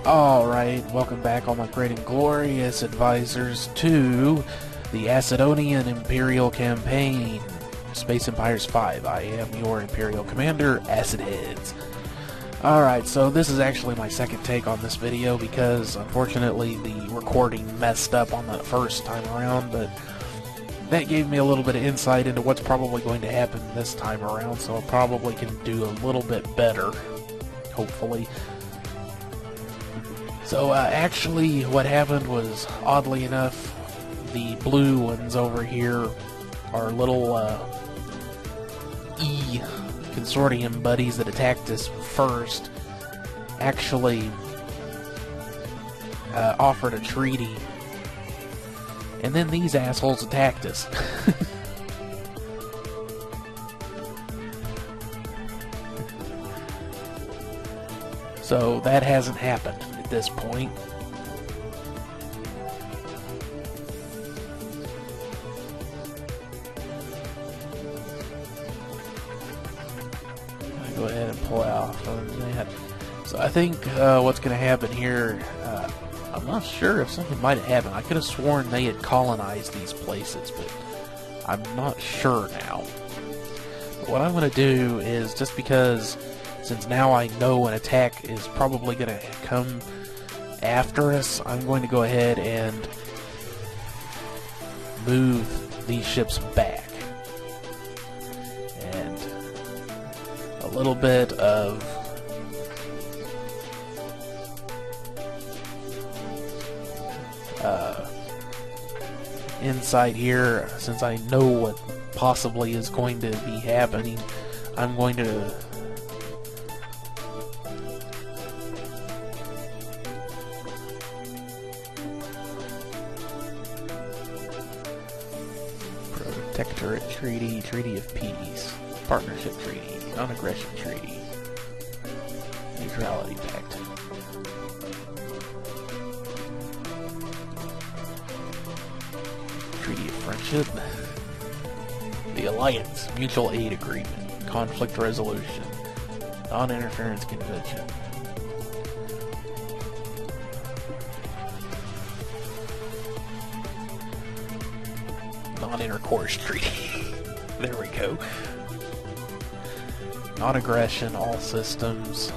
Alright, welcome back all my great and glorious advisors to the Acidonian Imperial Campaign, Space Empires 5. I am your Imperial Commander, Acid Heads. Alright, so this is actually my second take on this video because unfortunately the recording messed up on the first time around, but that gave me a little bit of insight into what's probably going to happen this time around, so I probably can do a little bit better, hopefully. So actually what happened was, oddly enough, the blue ones over here, our little E consortium buddies that attacked us first, actually offered a treaty, and then these assholes attacked us. So that hasn't happened at this point. I'll go ahead and pull out from that. So I think what's going to happen here, I'm not sure if something might have happened. I could have sworn they had colonized these places, but I'm not sure now. But what I'm going to do is, just because since now I know an attack is probably going to come after us, I'm going to go ahead and move these ships back. And a little bit of insight here, since I know what possibly is going to be happening. I'm going to Protectorate Treaty, Treaty of Peace, Partnership Treaty, Non-Aggression Treaty, Neutrality Pact. Treaty of Friendship, the Alliance, Mutual Aid Agreement, Conflict Resolution, Non-Interference Convention. Non-Intercourse Treaty. There we go. Non-Aggression, All Systems.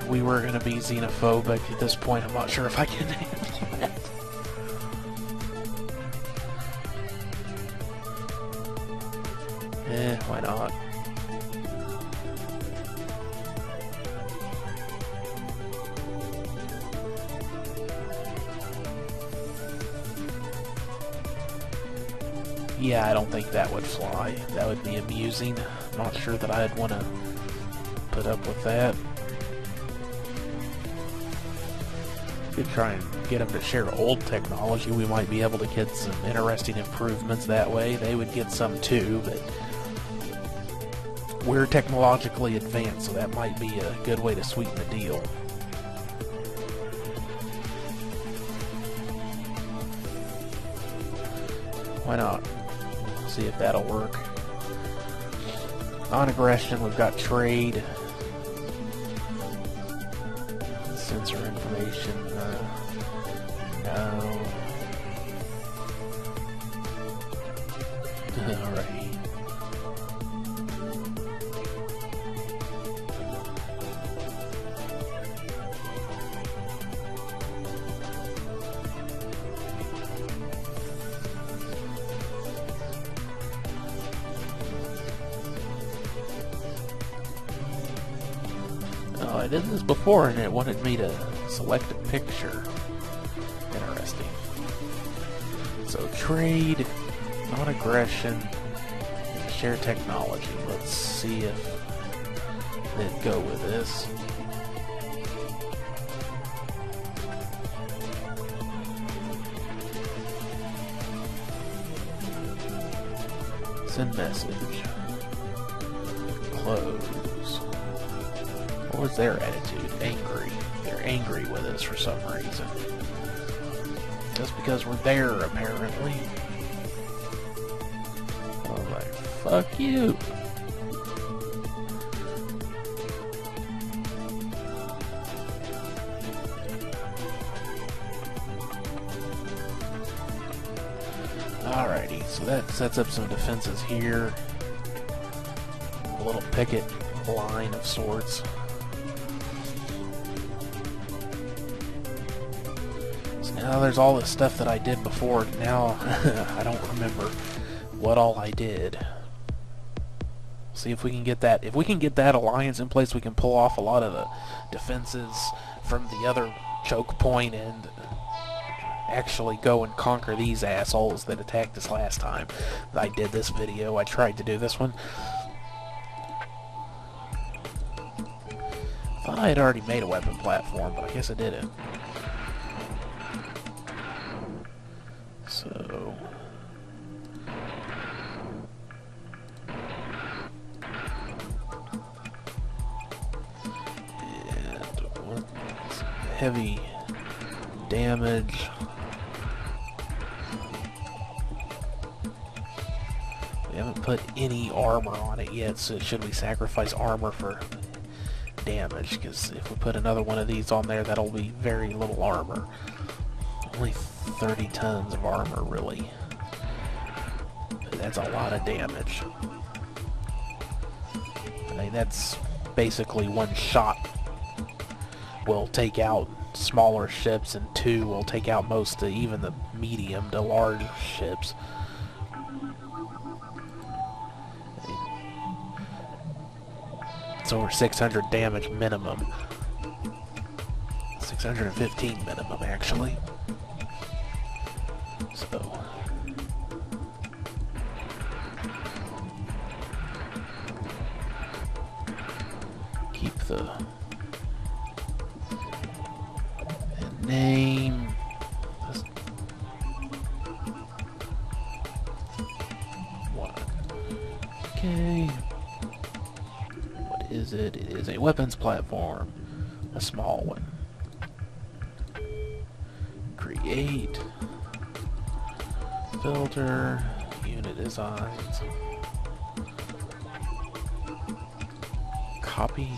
We were going to be xenophobic at this point. I'm not sure if I can handle that. Why not? Yeah, I don't think that would fly. That would be amusing. I'm not sure that I'd want to put up with that. Could try and get them to share old technology. We might be able to get some interesting improvements that way. They would get some too, but we're technologically advanced, so that might be a good way to sweeten the deal. Why not? See if that'll work. Non-aggression, we've got trade. Sensor information, no. Alrighty. I did this before and it wanted me to select a picture. Interesting. So trade, non-aggression, share technology. Let's see if they'd go with this. Send message. Close. What was their attitude? Angry. They're angry with us for some reason. Just because we're there, apparently. Oh, like, fuck you. So that sets up some defenses here. A little picket line of sorts. So now there's all this stuff that I did before. Now I don't remember what all I did. See if we can get that. If we can get that alliance in place, we can pull off a lot of the defenses from the other choke point and actually go and conquer these assholes that attacked us last time. I did this video. I tried to do this one. Thought I had already made a weapon platform, but I guess I didn't. So heavy damage. We haven't put any armor on it yet, so should we sacrifice armor for damage? Because if we put another one of these on there, that'll be very little armor. Only 30 tons of armor, really. That's a lot of damage. I mean, that's basically one shot will take out smaller ships, and two will take out most of even the medium to large ships. It's over 600 damage minimum. 615 minimum, actually. So keep the name. Okay. What is it? It is a weapons platform. A small one. Create. Filter. Unit designs. Copy.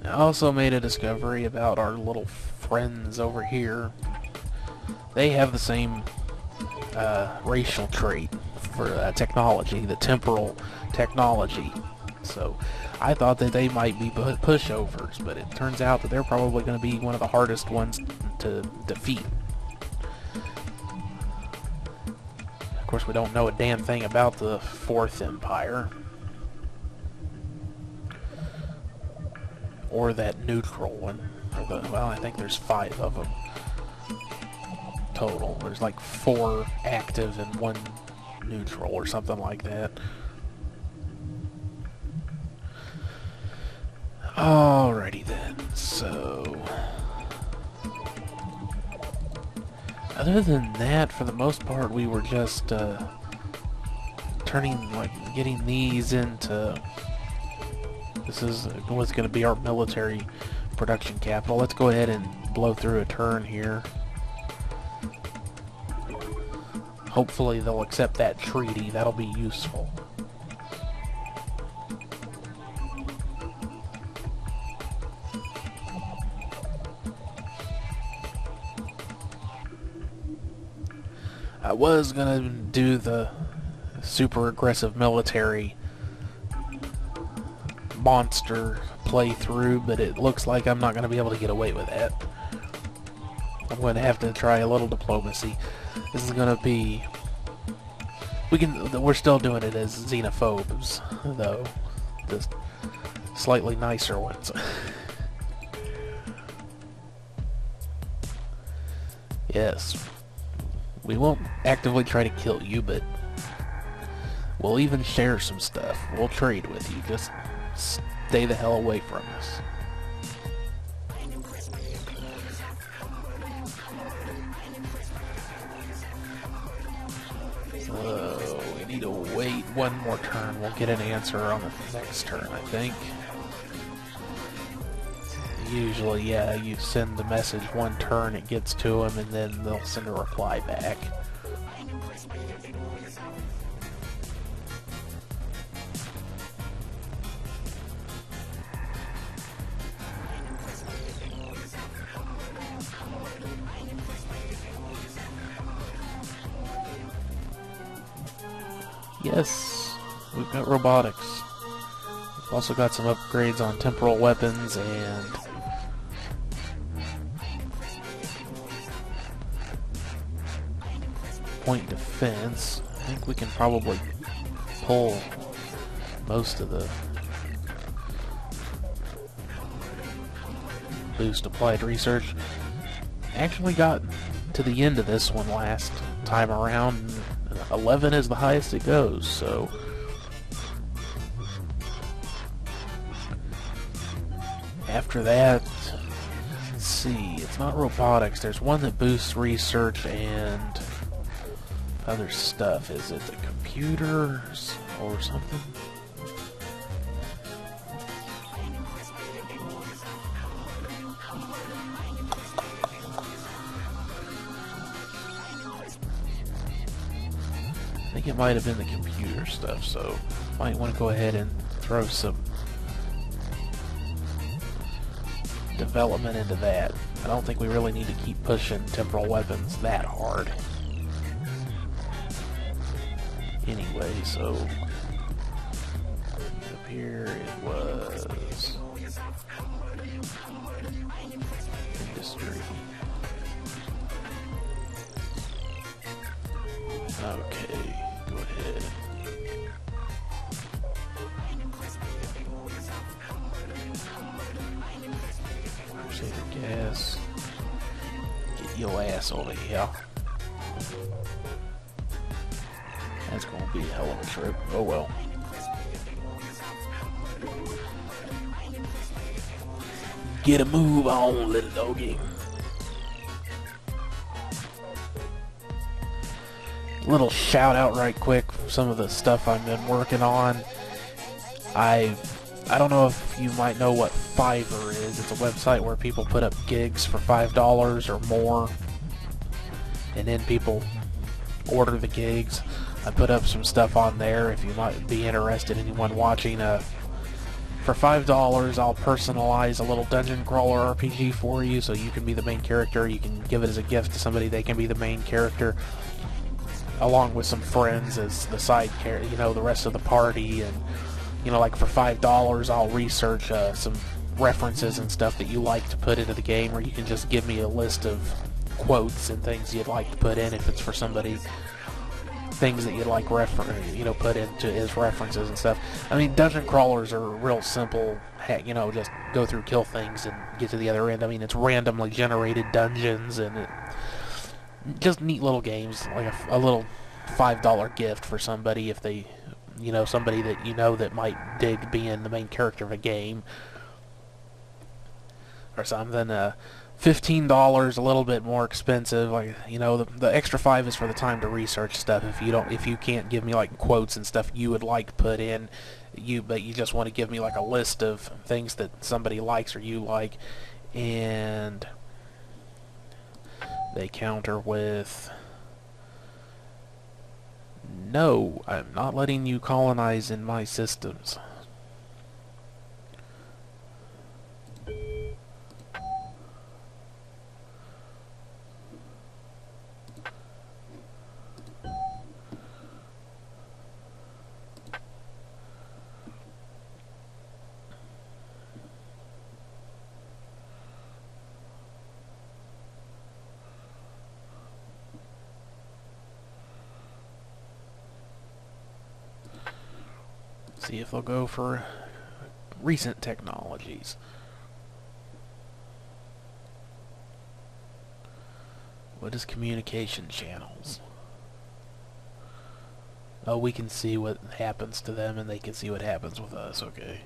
I also made a discovery about our little friends over here. They have the same racial trait for technology, the temporal technology. So I thought that they might be pushovers, but it turns out that they're probably going to be one of the hardest ones to defeat. Of course, we don't know a damn thing about the Fourth Empire. Or that neutral one. Or the, well, I think there's 5 of them total. There's like 4 active and 1 neutral or something like that. Alrighty then, so other than that, for the most part, we were just getting these into. This is what's going to be our military production capital. Let's go ahead and blow through a turn here. Hopefully they'll accept that treaty. That'll be useful. I was going to do the super aggressive military monster playthrough, but it looks like I'm not going to be able to get away with that. I'm going to have to try a little diplomacy. This is going to be... We're still doing it as xenophobes, though. Just slightly nicer ones. Yes. We won't actively try to kill you, but we'll even share some stuff. We'll trade with you. Just stay the hell away from us. So we need to wait one more turn. We'll get an answer on the next turn, I think. Usually, yeah, you send the message one turn, it gets to them, and then they'll send a reply back. Yes, we've got robotics. We've also got some upgrades on temporal weapons and point defense. I think we can probably pull most of the boost applied research. Actually got to the end of this one last time around. 11 is the highest it goes, so after that, let's see, it's not robotics. There's one that boosts research and other stuff. Is it the computers or something? I think it might have been the computer stuff, so might want to go ahead and throw some development into that. I don't think we really need to keep pushing temporal weapons that hard. Anyway, so up here it was industry. Okay, go ahead. Crusader gas. Get your ass over here. That's gonna be a hell of a trip. Oh well. Get a move on, little doggy. Little shout out right quick for some of the stuff I've been working on. I don't know if you might know what Fiverr is. It's a website where people put up gigs for $5 or more, and then people order the gigs. I put up some stuff on there if you might be interested, anyone watching. For $5, I'll personalize a little dungeon crawler RPG for you, so you can be the main character. You can give it as a gift to somebody, they can be the main character, along with some friends as the side character, you know, the rest of the party. And, you know, like for $5, I'll research some references and stuff that you like to put into the game, or you can just give me a list of quotes and things you'd like to put in if it's for somebody. Things that you'd like put into as references and stuff. I mean, dungeon crawlers are real simple. Heck, you know, just go through, kill things, and get to the other end. I mean, it's randomly generated dungeons, and just neat little games, like a little $5 gift for somebody if they, you know, somebody that you know that might dig being the main character of a game or something. $15, a little bit more expensive. Like, you know, the extra $5 is for the time to research stuff. If you can't give me like quotes and stuff you would like to put in, but you just want to give me like a list of things that somebody likes or you like, and they counter with, no, I'm not letting you colonize in my systems. See if they'll go for recent technologies. What is communication channels? Oh, we can see what happens to them and they can see what happens with us. Okay.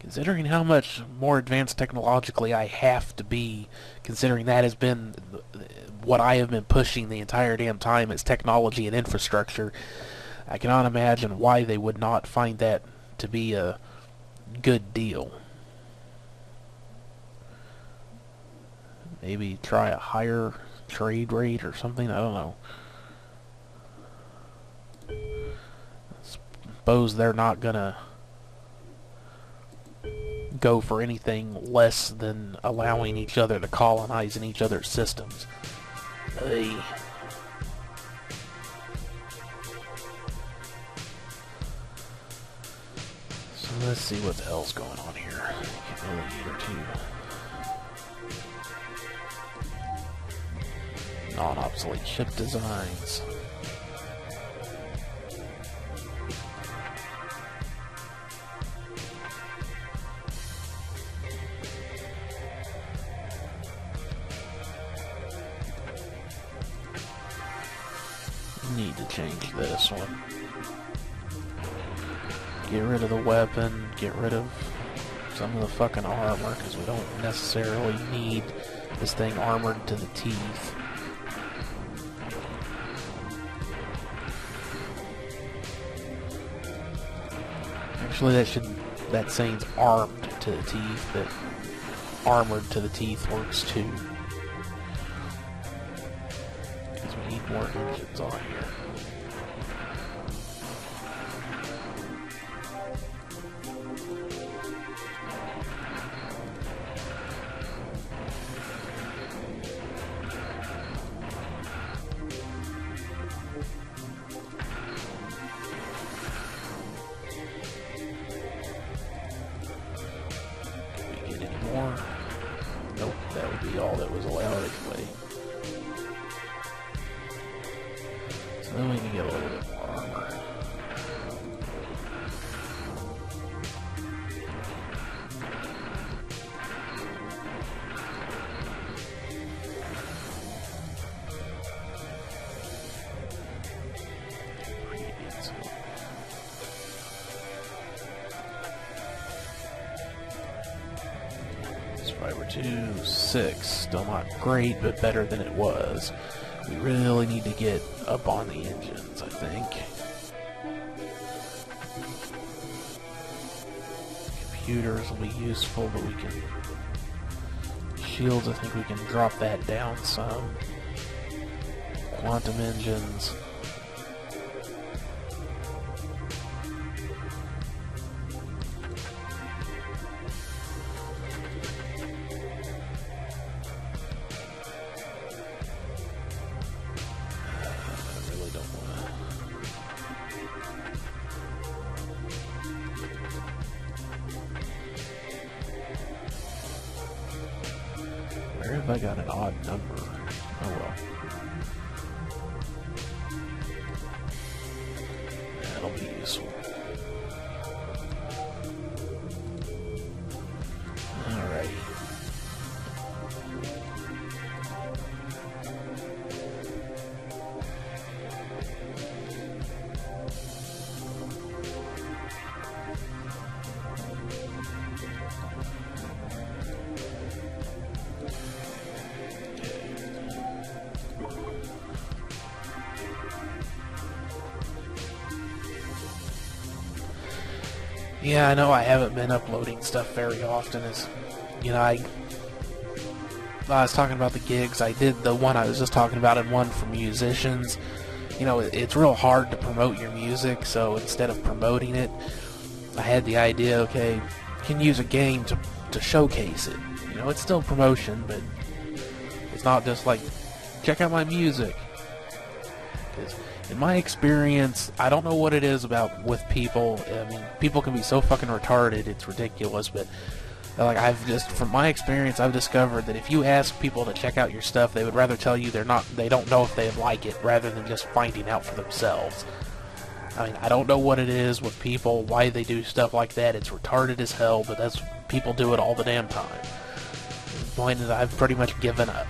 Considering how much more advanced technologically I have to be, considering that has been what I have been pushing the entire damn time is technology and infrastructure, I cannot imagine why they would not find that to be a good deal. Maybe try a higher trade rate or something, I don't know. Suppose they're not gonna go for anything less than allowing each other to colonize in each other's systems. Hey. So let's see what the hell's going on here. Get another heater too. Non-obsolete ship designs. Need to change this one. Get rid of the weapon, get rid of some of the fucking armor, because we don't necessarily need this thing armored to the teeth. Actually, that saying's armed to the teeth, but armored to the teeth works too. Because we need more engines on here. Nope, that would be all that was allowed anyway. So then we can get a little bit more armor. Fiber 2, 6, still not great, but better than it was. We really need to get up on the engines, I think. Computers will be useful, but we can... Shields, I think we can drop that down some. Quantum engines. Where have I got an odd number? Oh well. That'll be useful. Alright. Yeah, I know I haven't been uploading stuff very often. As you know, I was talking about the gigs. I did the one I was just talking about and one for musicians. You know, it's real hard to promote your music, so instead of promoting it, I had the idea, okay, you can use a game to showcase it. You know, it's still promotion, but it's not just like, check out my music. 'Cause in my experience, I don't know what it is about with people. I mean, people can be so fucking retarded, it's ridiculous, but like from my experience, I've discovered that if you ask people to check out your stuff, they would rather tell you they don't know if they like it, rather than just finding out for themselves. I mean, I don't know what it is with people, why they do stuff like that. It's retarded as hell, but people do it all the damn time. The point is, I've pretty much given up.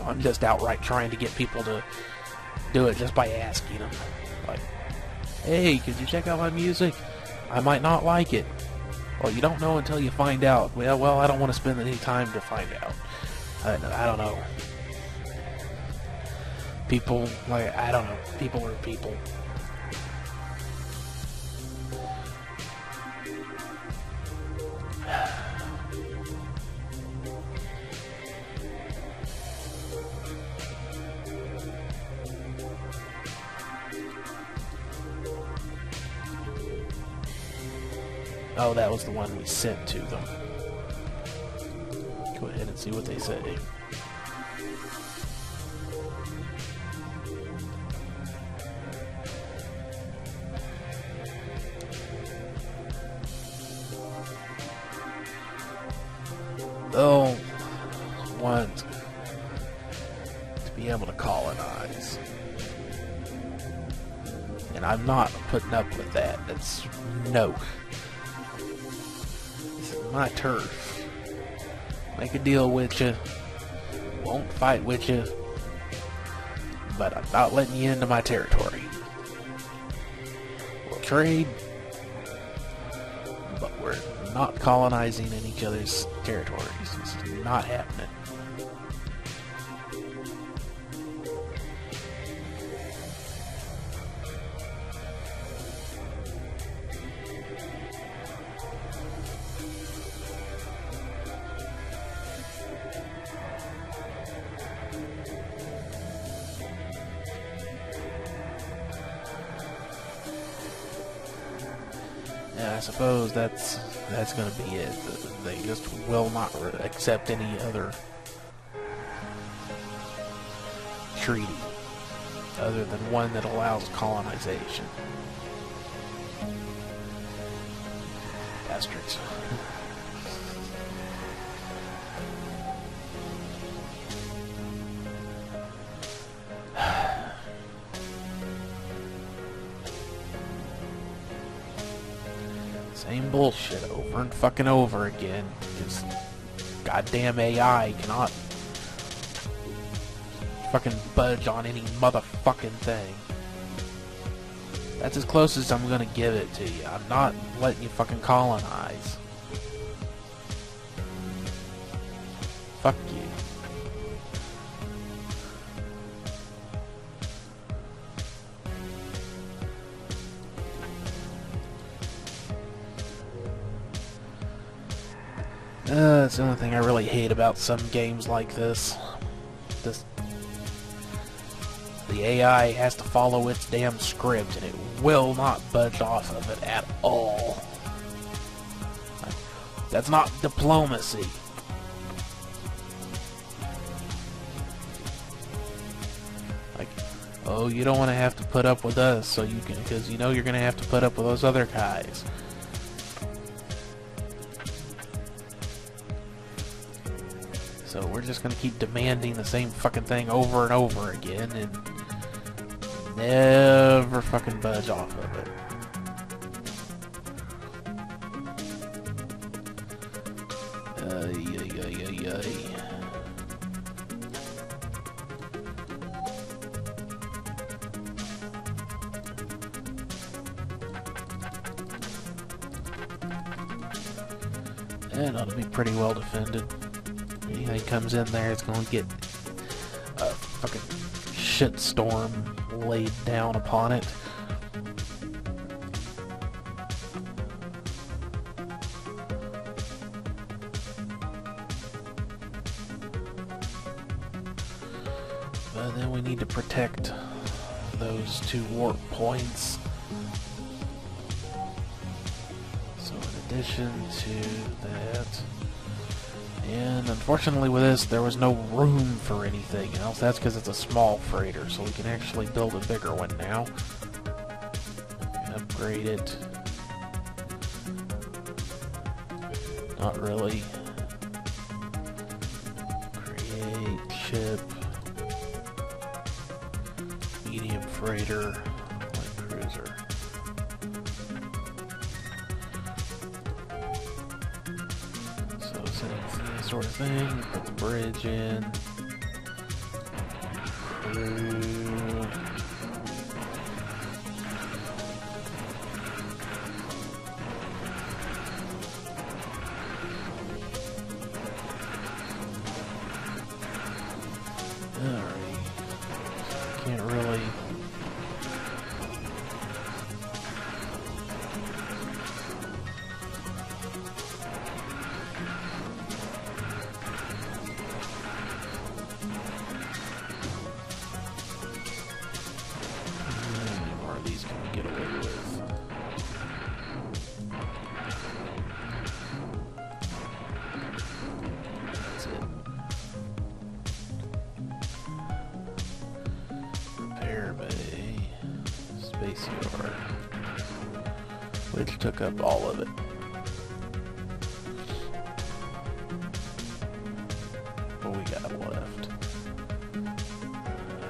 I'm just outright trying to get people to do it just by asking them, like, hey, could you check out my music? I might not like it, Well, you don't know until you find out. Well, I don't want to spend any time to find out. I don't know. People, like, I don't know. People are people. Oh, that was the one we sent to them. Go ahead and see what they say. Oh, want to be able to colonize. And I'm not putting up with that. That's no. This is my turf. Make a deal with you. Won't fight with you. But I'm not letting you into my territory. We'll trade. But we're not colonizing in each other's territories. This is not happening. Yeah, I suppose that's going to be it. They just will not accept any other treaty other than one that allows colonization. Bastards. Same bullshit over and fucking over again, because goddamn AI cannot fucking budge on any motherfucking thing. That's as close as I'm gonna give it to you. I'm not letting you fucking colonize. Fuck you. That's the only thing I really hate about some games like this. The AI has to follow its damn script, and it will not budge off of it at all. That's not diplomacy. Like, oh, you don't want to have to put up with us, so you can, because you know you're going to have to put up with those other guys. So we're just gonna keep demanding the same fucking thing over and over again and never fucking budge off of it. It ought to be pretty well defended. Anything comes in there, it's going to get a fucking shitstorm laid down upon it. But then we need to protect those 2 warp points. So in addition to that... And unfortunately with this, there was no room for anything else. That's because it's a small freighter, so we can actually build a bigger one now. Upgrade it. Not really. Create ship. Medium freighter. Light cruiser. Sort of thing. Put the bridge in. Crew. Glacier, which took up all of it. What we got left?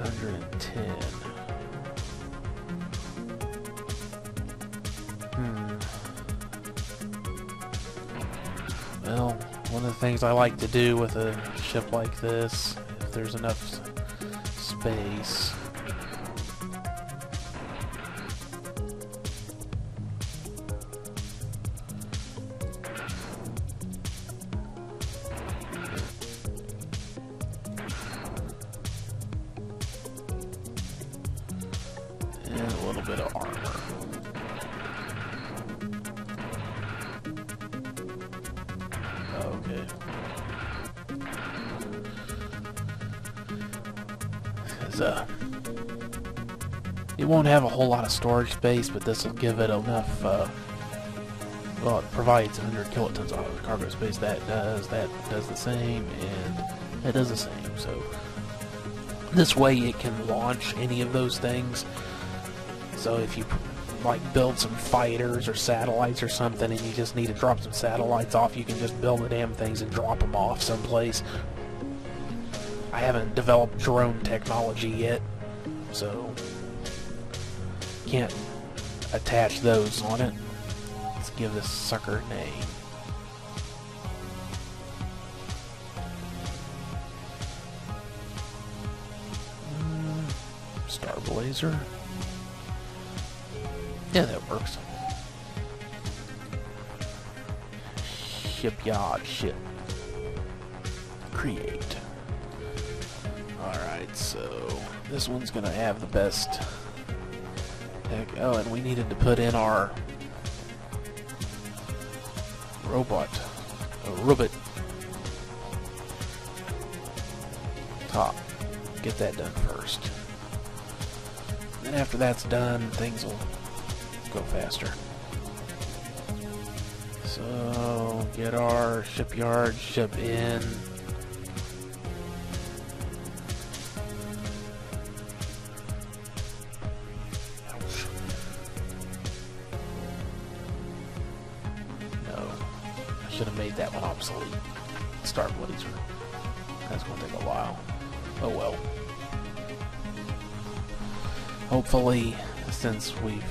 110. Well, one of the things I like to do with a ship like this, if there's enough space, and a little bit of armor. Okay. Because, it won't have a whole lot of storage space, but this will give it enough, well, it provides 100 kilotons of cargo space. That does the same, and that does the same. So, this way it can launch any of those things. So if you like build some fighters or satellites or something and you just need to drop some satellites off, you can just build the damn things and drop them off someplace. I haven't developed drone technology yet, so can't attach those on it. Let's give this sucker a name. Star Blazer. Yeah, that works. Shipyard ship. Create. Alright, so this one's gonna have the best. Heck, oh, and we needed to put in our robot top. Get that done first. Then after that's done, things will go faster. So get our shipyard ship in. Ouch. No, I should have made that one obsolete. Star Blazer. That's going to take a while. Oh well. Hopefully, since we've...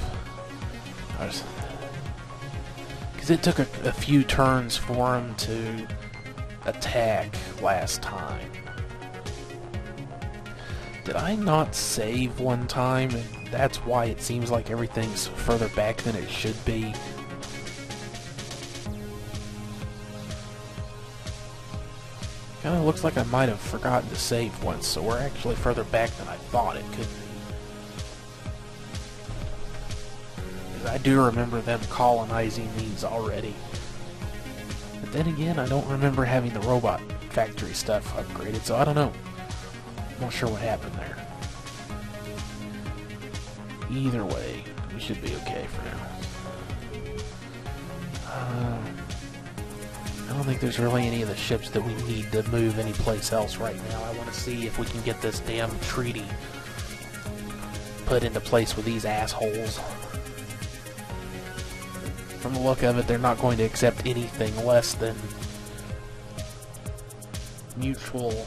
Because it took a few turns for him to attack last time. Did I not save one time? And that's why it seems like everything's further back than it should be. Kinda looks like I might have forgotten to save once, so we're actually further back than I thought it could be. I do remember them colonizing these already. But then again, I don't remember having the robot factory stuff upgraded, so I don't know. I'm not sure what happened there. Either way, we should be okay for now. I don't think there's really any of the ships that we need to move anyplace else right now. I want to see if we can get this damn treaty put into place with these assholes. From the look of it, they're not going to accept anything less than mutual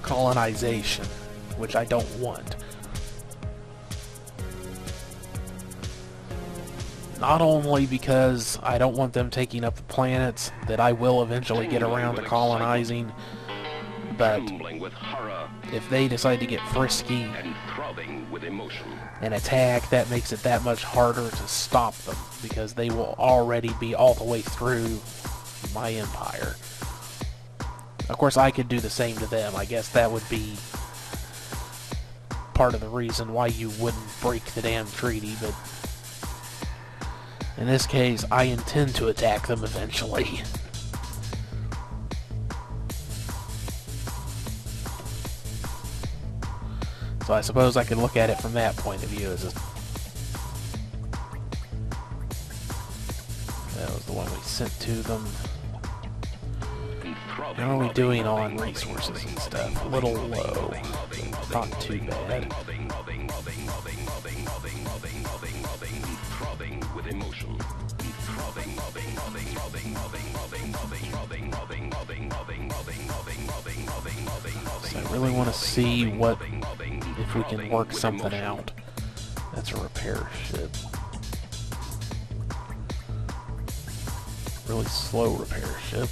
colonization, which I don't want. Not only because I don't want them taking up the planets that I will eventually get around to colonizing, but if they decide to get frisky and attack, that makes it that much harder to stop them, because they will already be all the way through my empire. Of course, I could do the same to them. I guess that would be part of the reason why you wouldn't break the damn treaty, but in this case, I intend to attack them eventually. So I suppose I could look at it from that point of view. As that was the one we sent to them. How are we doing on resources and stuff? A little low. Not too bad. So I really want to see if we can work something out. That's a repair ship. Really slow repair ship.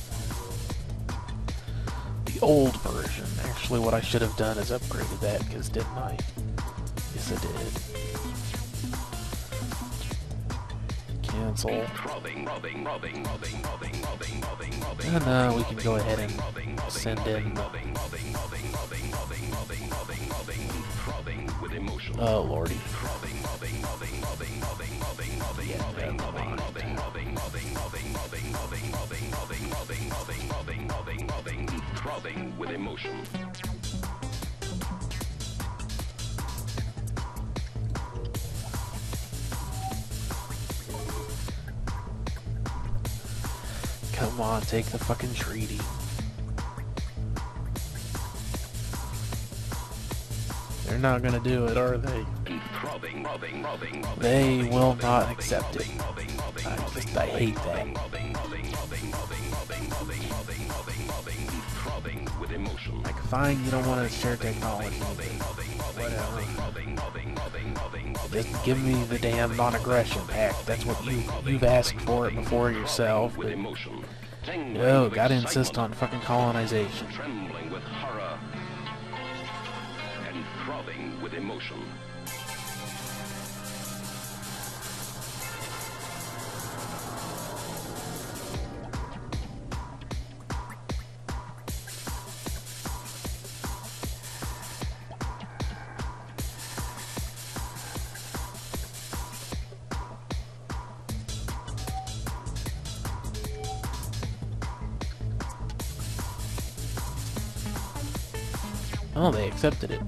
The old version. Actually, what I should have done is upgraded that, because didn't I? Yes, I did. Cancel. And we can go ahead and send in. Oh, lordy. Yeah, never mind. Throbbing with emotion. Come on, take the fucking treaty. They're not gonna do it, are they? They will not accept it. I hate that. Like, fine, you don't want to share technology, whatever. Just give me the damn non-aggression pact. That's what you've asked for it before yourself. But, no, gotta insist on fucking colonization. Trembling with horror and throbbing with emotion. Oh, they accepted it.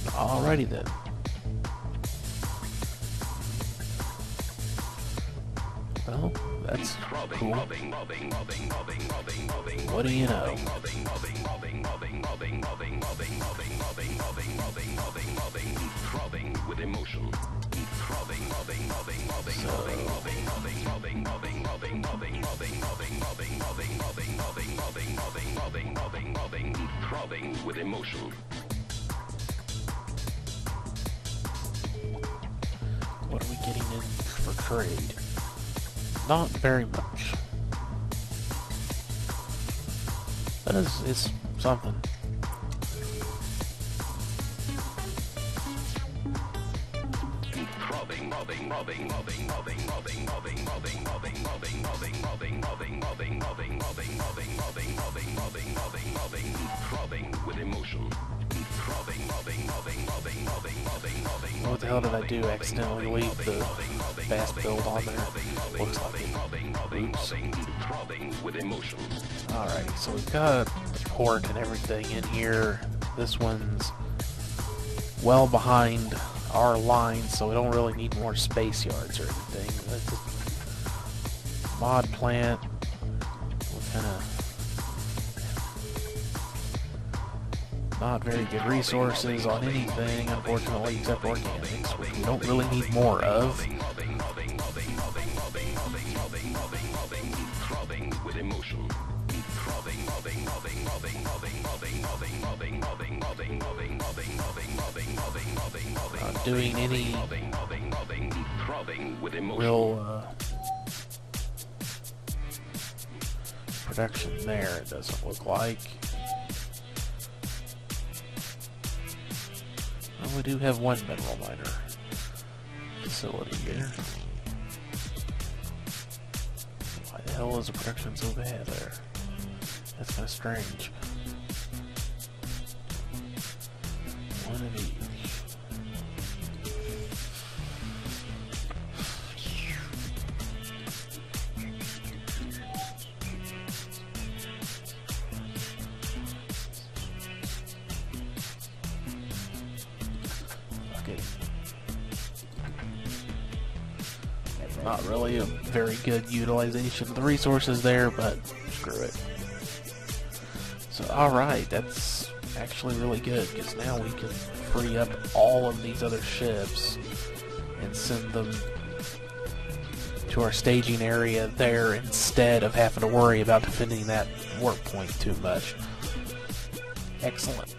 Alrighty then. Well, that's cool. What do you know? With emotion. Throbbing with emotion. What are we getting in for trade? Not very much. That is something. What the hell did I do? Accidentally leave the fast build on there? Looks like it. Oops. Alrighty, so we've got the port and everything in here. This one's well behind our line, so we don't really need more space yards or anything. Mod plant. What kind of not very good resources on anything, unfortunately, except organics, which we don't really need more of. Not doing any real production there, it doesn't look like. Well, we do have one mineral miner facility here. Why the hell is the production so bad there? That's kind of strange. One of each. Not really a very good utilization of the resources there, but screw it. So, alright, that's actually really good, because now we can free up all of these other ships and send them to our staging area there instead of having to worry about defending that warp point too much. Excellent.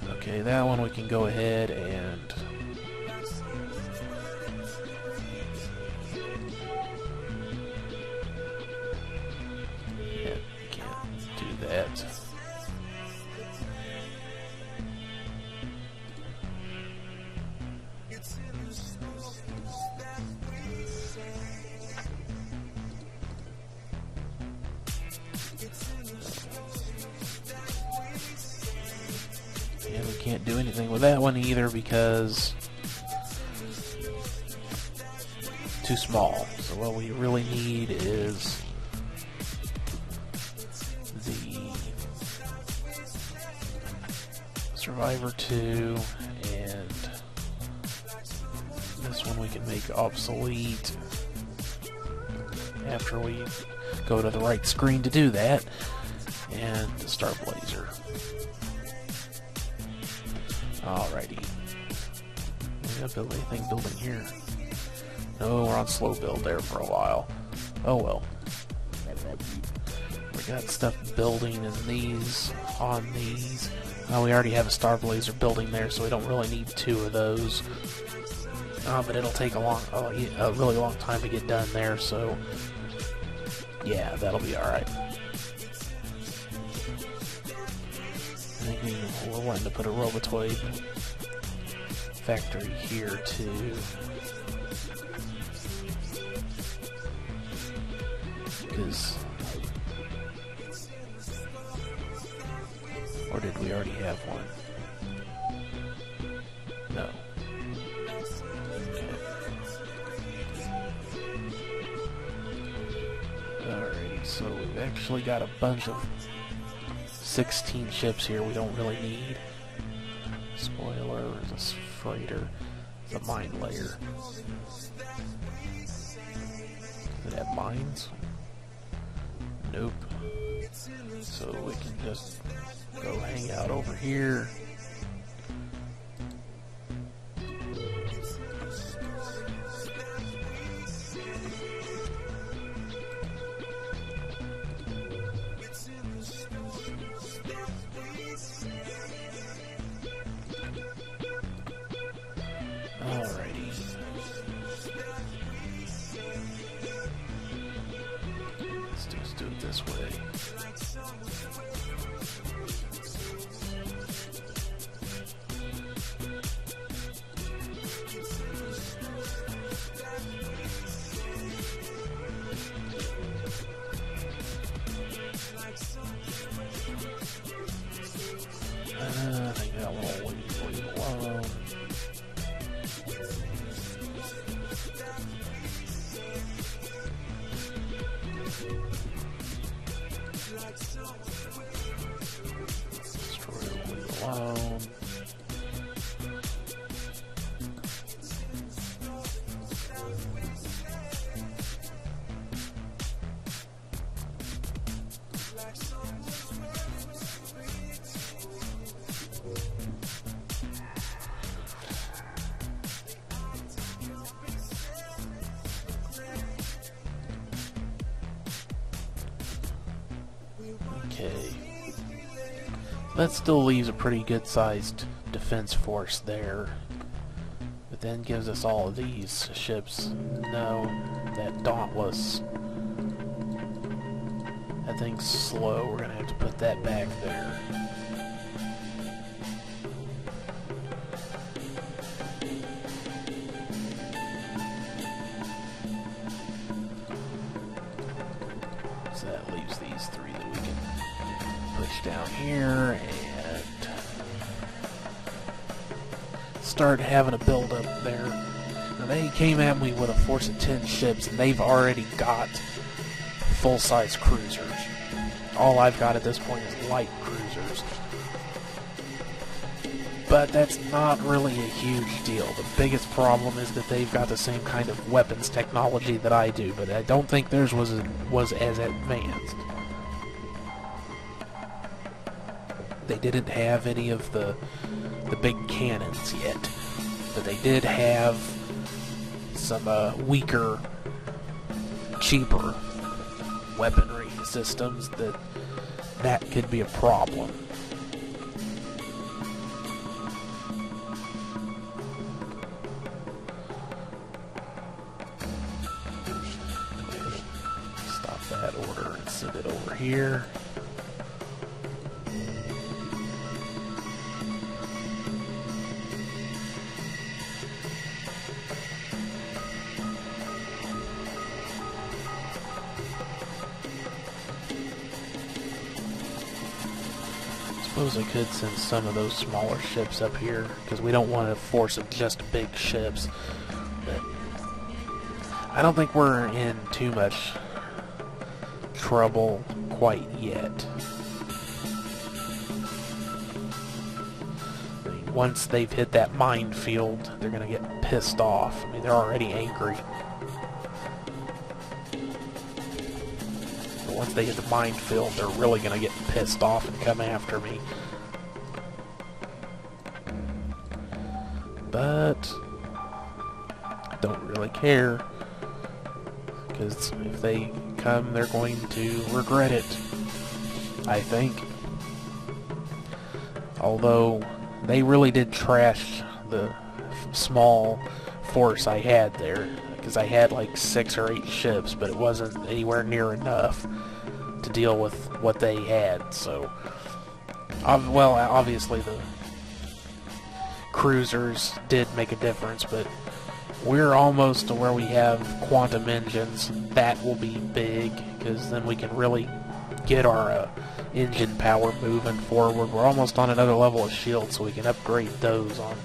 Okay, that one we can go ahead and can't do that. And we can't do anything with that one either because too small. So what we really need is the Survivor 2, and this one we can make obsolete after we go to the right screen to do that, and the Star Blazer. Alrighty. We don't build anything building here. No, we're on slow build there for a while. Oh well. We got stuff building in these, on these. Oh, we already have a Star Blazer building there, so we don't really need two of those. But it'll take a really long time to get done there, so yeah, that'll be alright. I think we're wanting to put a Robotoid factory here too. Because, or did we already have one? No. Okay. Alrighty, so we've actually got a bunch of 16 ships here we don't really need. Spoiler, this freighter, the mine layer. Does it have mines? Nope. So we can just go hang out over here. Alrighty. Let's do it this way. I think that one will leave alone. Destroyer will leave alone. Okay. That still leaves a pretty good sized defense force there. But then gives us all of these ships. No, that Dauntless. That thing's slow. We're gonna have to put that back there. So that leaves these three that we can push down here and start having a build up there. Now they came at me with a force of 10 ships and they've already got full-size cruisers. All I've got at this point is light cruisers. But that's not really a huge deal. The biggest problem is that they've got the same kind of weapons technology that I do, but I don't think theirs was as advanced. They didn't have any of the big cannons yet, but they did have some weaker, cheaper weaponry systems that could be a problem. Stop that order and send it over here. I suppose I could send some of those smaller ships up here, because we don't want a force of just big ships. But I don't think we're in too much trouble quite yet. I mean, once they've hit that minefield, they're going to get pissed off. I mean, they're already angry. Once they hit the minefield, they're really going to get pissed off and come after me. But I don't really care, because if they come, they're going to regret it, I think. Although they really did trash the small force I had there, because I had like 6 or 8 ships, but it wasn't anywhere near enough to deal with what they had. So, well, obviously the cruisers did make a difference, but we're almost to where we have quantum engines. That will be big, because then we can really get our engine power moving forward. We're almost on another level of shield, so we can upgrade those on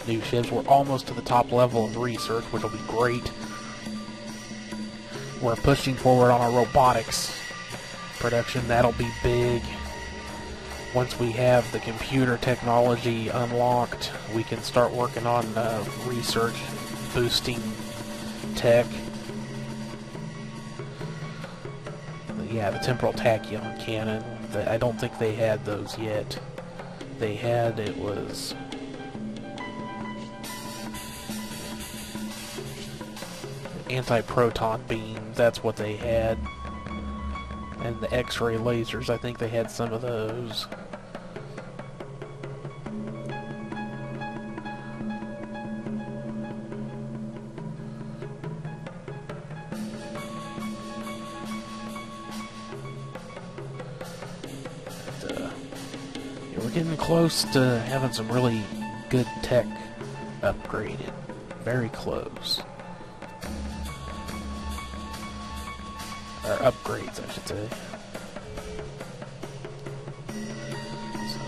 new ships. We're almost to the top level of research, which will be great. We're pushing forward on our robotics production. That'll be big. Once we have the computer technology unlocked, we can start working on research boosting tech. Yeah, the temporal tachyon cannon. I don't think they had those yet. They had, it was anti-proton beams, that's what they had. And the X-ray lasers, I think they had some of those. Yeah, we're getting close to having some really good tech upgraded. Very close. Or upgrades, I should say. So,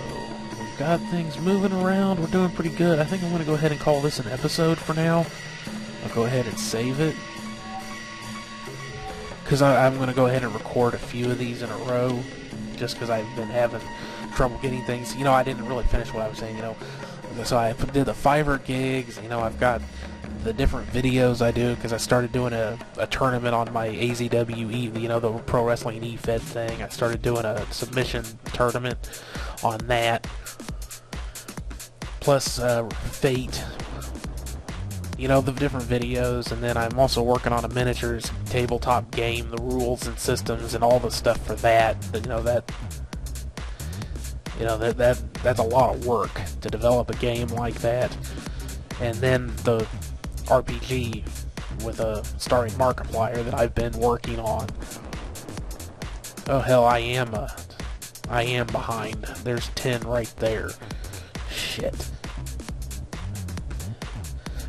we've got things moving around. We're doing pretty good. I think I'm going to go ahead and call this an episode for now. I'll go ahead and save it, because I'm going to go ahead and record a few of these in a row, just because I've been having trouble getting things. You know, I didn't really finish what I was saying, you know. So I did the Fiverr gigs. You know, I've got the different videos I do, because I started doing a tournament on my AZWE, you know, the Pro Wrestling eFed thing. I started doing a submission tournament on that, plus Fate, you know, the different videos. And then I'm also working on a miniatures tabletop game, the rules and systems and all the stuff for that. But, that's a lot of work to develop a game like that. And then the RPG with a starring Markiplier that I've been working on. Oh hell, I am behind. There's 10 right there. Shit.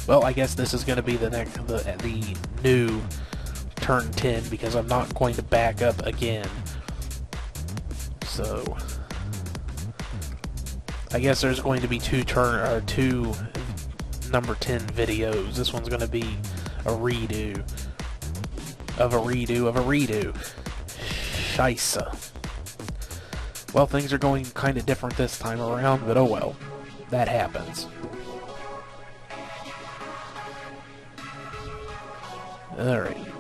Well, I guess this is going to be the new turn 10, because I'm not going to back up again. So I guess there's going to be two number 10 videos. This one's going to be a redo of a redo of a redo. Scheisse. Well, things are going kind of different this time around, but oh well. That happens. Alright.